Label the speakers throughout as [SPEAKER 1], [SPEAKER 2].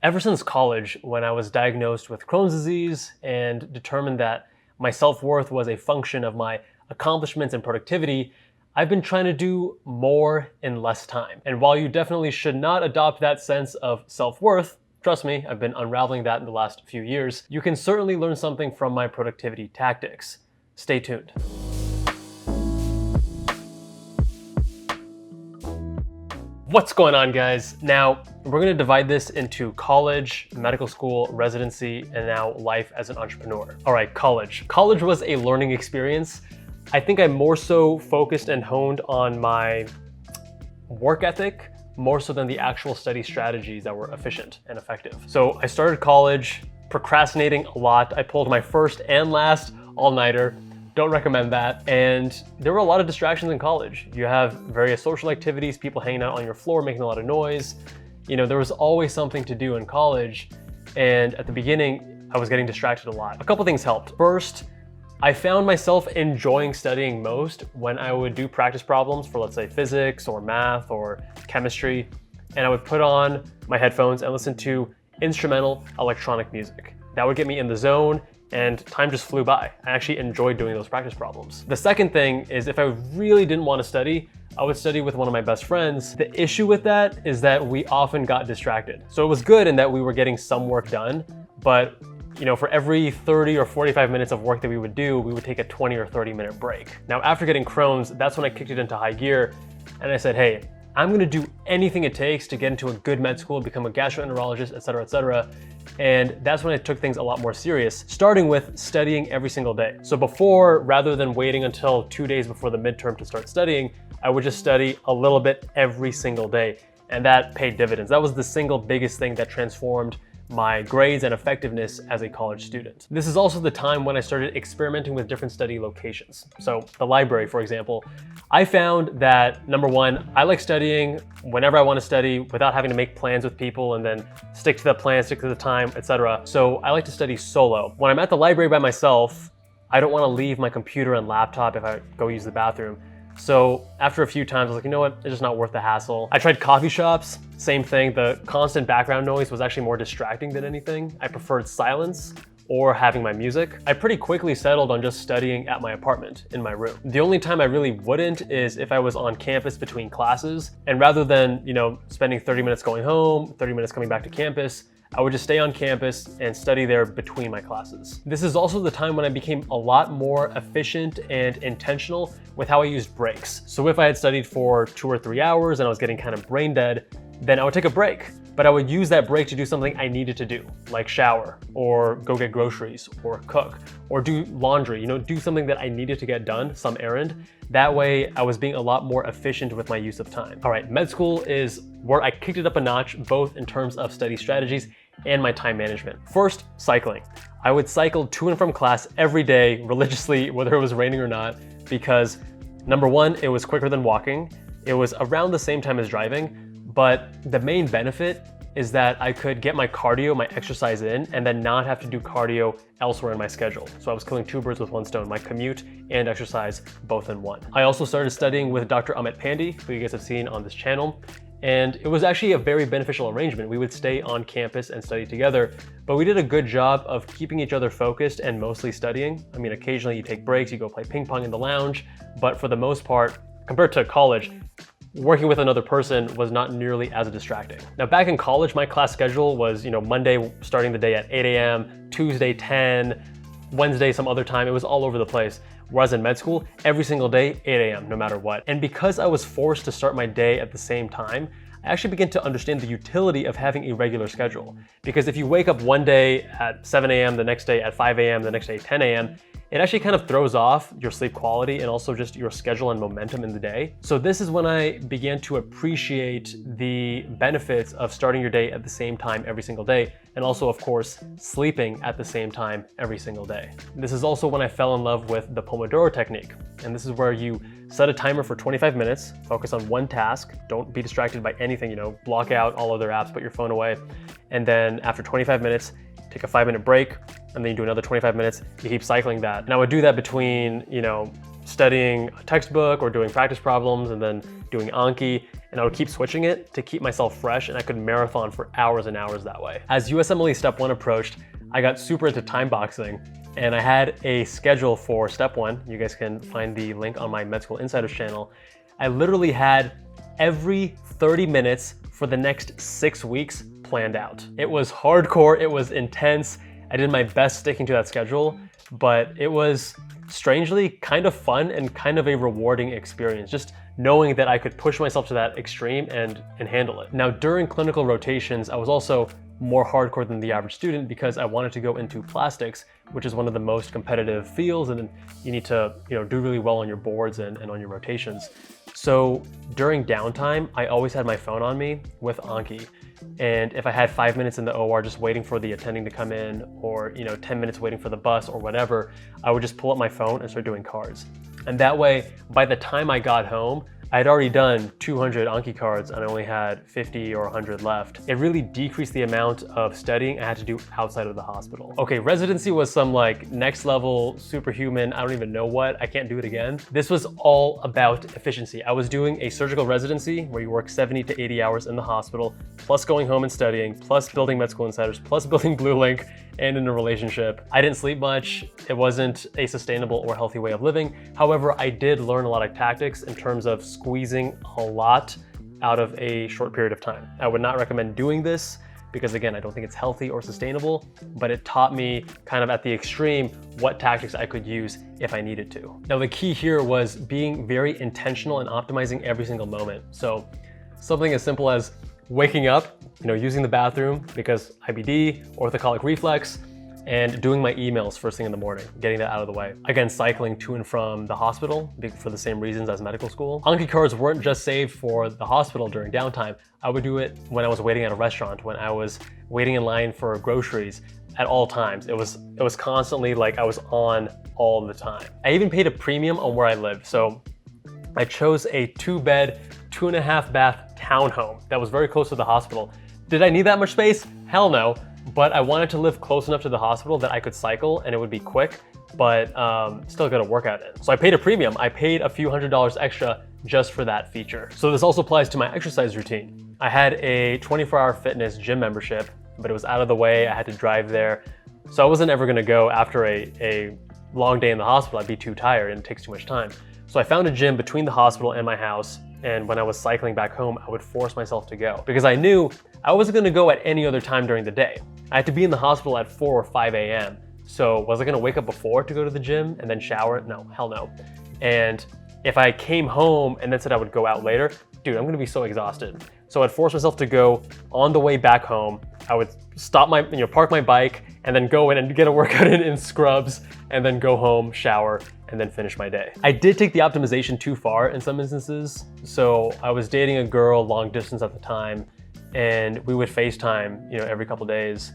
[SPEAKER 1] Ever since college, when I was diagnosed with Crohn's disease and determined that my self-worth was a function of my accomplishments and productivity, I've been trying to do more in less time. And while you definitely should not adopt that sense of self-worth, trust me, I've been unraveling that in the last few years, you can certainly learn something from my productivity tactics. Stay tuned. What's going on, guys? Now, we're gonna divide this into college, medical school, residency, and now life as an entrepreneur. All right, college. College was a learning experience. I think I more so focused and honed on my work ethic, more so than the actual study strategies that were efficient and effective. So I started college, procrastinating a lot. I pulled my first and last all-nighter. Don't recommend that. And there were a lot of distractions in college. You have various social activities, people hanging out on your floor, making a lot of noise. You know, there was always something to do in college. And at the beginning, I was getting distracted a lot. A couple things helped. First, I found myself enjoying studying most when I would do practice problems for, let's say, physics or math or chemistry. And I would put on my headphones and listen to instrumental electronic music. That would get me in the zone, and time just flew by. I actually enjoyed doing those practice problems. The second thing is, if I really didn't want to study, I would study with one of my best friends. The issue with that is that we often got distracted. So it was good in that we were getting some work done, but you know, for every 30 or 45 minutes of work that we would do, we would take a 20 or 30-minute break. Now, after getting Crohn's, that's when I kicked it into high gear, and I said, hey, I'm gonna do anything it takes to get into a good med school, become a gastroenterologist, et cetera, et cetera. And that's when I took things a lot more serious, starting with studying every single day. So before, rather than waiting until 2 days before the midterm to start studying, I would just study a little bit every single day. And that paid dividends. That was the single biggest thing that transformed my grades and effectiveness as a college student. This is also the time when I started experimenting with different study locations. So the library, for example, I found that number one, I like studying whenever I want to study without having to make plans with people and then stick to the plan, stick to the time, etc. So I like to study solo. When I'm at the library by myself, I don't want to leave my computer and laptop if I go use the bathroom. So after a few times, I was like, you know what, it's just not worth the hassle. I tried coffee shops, same thing. The constant background noise was actually more distracting than anything. I preferred silence or having my music. I pretty quickly settled on just studying at my apartment in my room. The only time I really wouldn't is if I was on campus between classes. And rather than, you know, spending 30 minutes going home, 30 minutes coming back to campus, I would just stay on campus and study there between my classes. This is also the time when I became a lot more efficient and intentional with how I used breaks. So if I had studied for 2 or 3 hours and I was getting kind of brain dead, then I would take a break. But I would use that break to do something I needed to do, like shower, or go get groceries, or cook, or do laundry, you know, do something that I needed to get done, some errand. That way, I was being a lot more efficient with my use of time. All right, med school is where I kicked it up a notch, both in terms of study strategies and my time management. First, cycling. I would cycle to and from class every day religiously, whether it was raining or not, because number one, it was quicker than walking. It was around the same time as driving. But the main benefit is that I could get my cardio, my exercise in, and then not have to do cardio elsewhere in my schedule. So I was killing 2 birds with 1 stone, my commute and exercise both in one. I also started studying with Dr. Amit Pandey, who you guys have seen on this channel. And it was actually a very beneficial arrangement. We would stay on campus and study together, but we did a good job of keeping each other focused and mostly studying. I mean, occasionally you take breaks, you go play ping pong in the lounge, but for the most part, compared to college, working with another person was not nearly as distracting. Now, back in college, my class schedule was, you know, Monday starting the day at 8 a.m., Tuesday 10, Wednesday some other time. It was all over the place. Whereas in med school, every single day, 8 a.m., no matter what. And because I was forced to start my day at the same time, I actually began to understand the utility of having a regular schedule. Because if you wake up one day at 7 a.m., the next day at 5 a.m., the next day at 10 a.m., it actually kind of throws off your sleep quality and also just your schedule and momentum in the day. So this is when I began to appreciate the benefits of starting your day at the same time every single day, and also, of course, sleeping at the same time every single day. This is also when I fell in love with the Pomodoro technique. And this is where you set a timer for 25 minutes, focus on one task, don't be distracted by anything, you know, block out all other apps, put your phone away. And then after 25 minutes, take a 5-minute break, and then you do another 25 minutes, you keep cycling that. And I would do that between, you know, studying a textbook or doing practice problems and then doing Anki, and I would keep switching it to keep myself fresh, and I could marathon for hours and hours that way. As USMLE Step 1 approached, I got super into time boxing, and I had a schedule for Step 1. You guys can find the link on my Med School Insiders channel. I literally had every 30 minutes for the next 6 weeks planned out. It was hardcore, it was intense. I did my best sticking to that schedule, but it was strangely kind of fun and kind of a rewarding experience, just knowing that I could push myself to that extreme and handle it. Now, during clinical rotations, I was also more hardcore than the average student because I wanted to go into plastics, which is one of the most competitive fields, and you need to do really well on your boards and on your rotations. So during downtime, I always had my phone on me with Anki. And if I had 5 minutes in the OR just waiting for the attending to come in, or 10 minutes waiting for the bus or whatever, I would just pull up my phone and start doing cards. And that way, by the time I got home, I had already done 200 Anki cards and I only had 50 or 100 left. It really decreased the amount of studying I had to do outside of the hospital. Okay, residency was some like next level, superhuman, I don't even know what, I can't do it again. This was all about efficiency. I was doing a surgical residency where you work 70 to 80 hours in the hospital, plus going home and studying, plus building Med School Insiders, plus building Blue Link, and in a relationship. I didn't sleep much. It wasn't a sustainable or healthy way of living. However, I did learn a lot of tactics in terms of squeezing a lot out of a short period of time. I would not recommend doing this because, again, I don't think it's healthy or sustainable, but it taught me kind of at the extreme what tactics I could use if I needed to. Now, the key here was being very intentional and optimizing every single moment. So something as simple as waking up, using the bathroom because IBD, orthocolic reflex, and doing my emails first thing in the morning, getting that out of the way. Again, cycling to and from the hospital for the same reasons as medical school. Anki cards weren't just saved for the hospital during downtime. I would do it when I was waiting at a restaurant, when I was waiting in line for groceries, at all times. It was constantly like I was on all the time. I even paid a premium on where I lived. So I chose a 2-bed, 2.5 bath townhome that was very close to the hospital. Did I need that much space? Hell no. But I wanted to live close enough to the hospital that I could cycle and it would be quick, but still get a workout in. So I paid a premium. I paid a few $100s extra just for that feature. So this also applies to my exercise routine. I had a 24-hour fitness gym membership, but it was out of the way. I had to drive there. So I wasn't ever gonna go after a long day in the hospital. I'd be too tired and it takes too much time. So I found a gym between the hospital and my house, and when I was cycling back home, I would force myself to go because I knew I wasn't gonna go at any other time during the day. I had to be in the hospital at 4 or 5 a.m. So was I gonna wake up before to go to the gym and then shower? No, hell no. And if I came home and then said I would go out later, dude, I'm gonna be so exhausted. So I'd force myself to go on the way back home. I would stop park my bike and then go in and get a workout in scrubs and then go home, shower, and then finish my day. I did take the optimization too far in some instances. So I was dating a girl long distance at the time, and we would FaceTime, every couple days.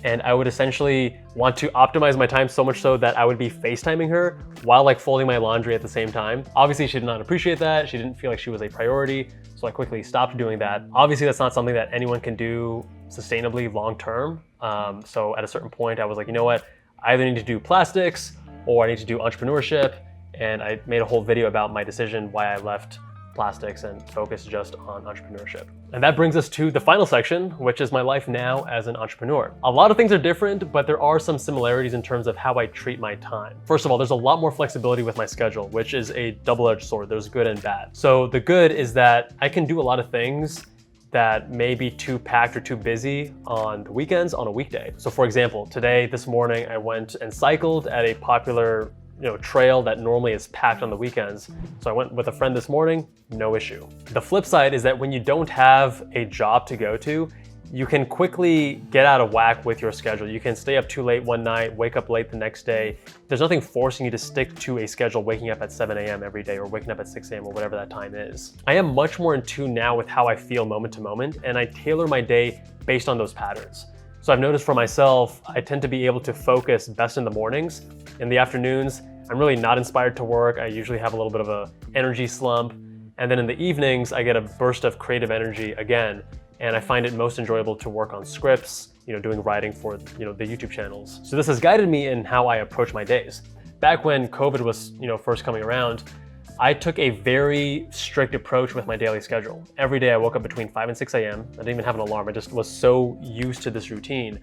[SPEAKER 1] And I would essentially want to optimize my time so much so that I would be FaceTiming her while like folding my laundry at the same time. Obviously, she did not appreciate that. She didn't feel like she was a priority. So I quickly stopped doing that. Obviously, that's not something that anyone can do sustainably long-term. So at a certain point, I was like, you know what? I either need to do plastics or I need to do entrepreneurship. And I made a whole video about my decision why I left plastics and focused just on entrepreneurship. And that brings us to the final section, which is my life now as an entrepreneur. A lot of things are different, but there are some similarities in terms of how I treat my time. First of all, there's a lot more flexibility with my schedule, which is a double-edged sword. There's good and bad. So the good is that I can do a lot of things that may be too packed or too busy on the weekends on a weekday. So for example, this morning, I went and cycled at a popular trail that normally is packed on the weekends. So I went with a friend this morning, no issue. The flip side is that when you don't have a job to go to, you can quickly get out of whack with your schedule. You can stay up too late one night, wake up late the next day. There's nothing forcing you to stick to a schedule waking up at 7 a.m. every day or waking up at 6 a.m. or whatever that time is. I am much more in tune now with how I feel moment to moment, and I tailor my day based on those patterns. So I've noticed for myself, I tend to be able to focus best in the mornings. In the afternoons, I'm really not inspired to work. I usually have a little bit of an energy slump. And then in the evenings, I get a burst of creative energy again. And I find it most enjoyable to work on scripts, doing writing for the YouTube channels. So this has guided me in how I approach my days. back when COVID was, first coming around, I took a very strict approach with my daily schedule. Every day I woke up between 5 and 6 a.m. I didn't even have an alarm. I just was so used to this routine.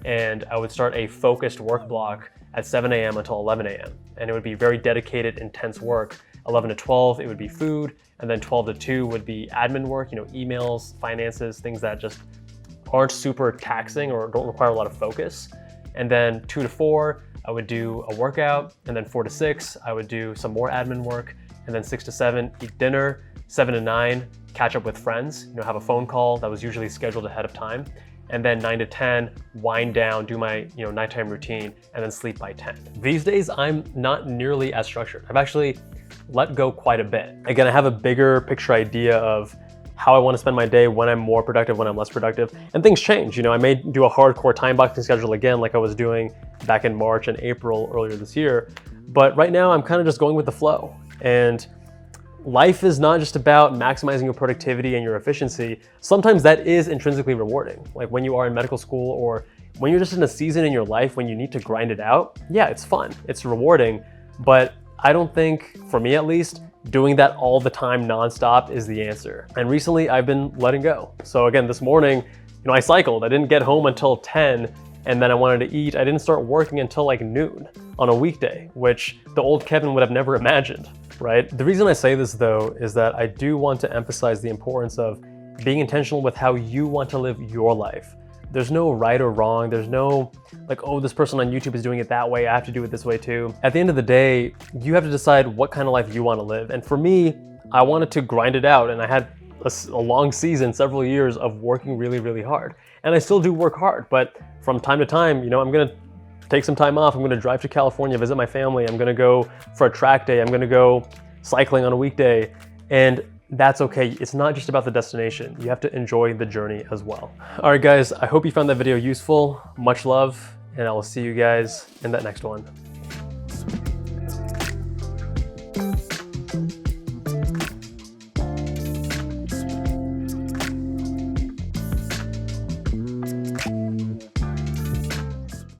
[SPEAKER 1] And I would start a focused work block at 7 a.m. until 11 a.m. And it would be very dedicated, intense work. 11 to 12, it would be food. And then 12 to 2 would be admin work, emails, finances, things that just aren't super taxing or don't require a lot of focus. And then 2 to 4, I would do a workout. And then 4 to 6, I would do some more admin work. And then 6 to 7, eat dinner. 7 to 9, catch up with friends, have a phone call that was usually scheduled ahead of time. And then 9 to 10, wind down, do my nighttime routine, and then sleep by 10. These days, I'm not nearly as structured. I've actually let go quite a bit. Again, I have a bigger picture idea of how I want to spend my day, when I'm more productive, when I'm less productive, and things change. I may do a hardcore time boxing schedule again like I was doing back in March and April earlier this year. But right now, I'm kind of just going with the flow. And life is not just about maximizing your productivity and your efficiency. Sometimes that is intrinsically rewarding. Like when you are in medical school or when you're just in a season in your life when you need to grind it out, yeah, it's fun, it's rewarding. But I don't think, for me at least, doing that all the time nonstop is the answer. And recently I've been letting go. So again, this morning, I cycled. I didn't get home until 10 and then I wanted to eat. I didn't start working until like noon on a weekday, which the old Kevin would have never imagined, right? The reason I say this though is that I do want to emphasize the importance of being intentional with how you want to live your life. There's no right or wrong. There's no like, oh, this person on YouTube is doing it that way, I have to do it this way too. At the end of the day, you have to decide what kind of life you want to live. And for me, I wanted to grind it out, and I had a long season, several years of working really, really hard. And I still do work hard, but from time to time, I'm gonna take some time off. I'm gonna drive to California, visit my family. I'm gonna go for a track day. I'm gonna go cycling on a weekday. And that's okay. It's not just about the destination. You have to enjoy the journey as well. All right, guys, I hope you found that video useful. Much love, and I will see you guys in that next one.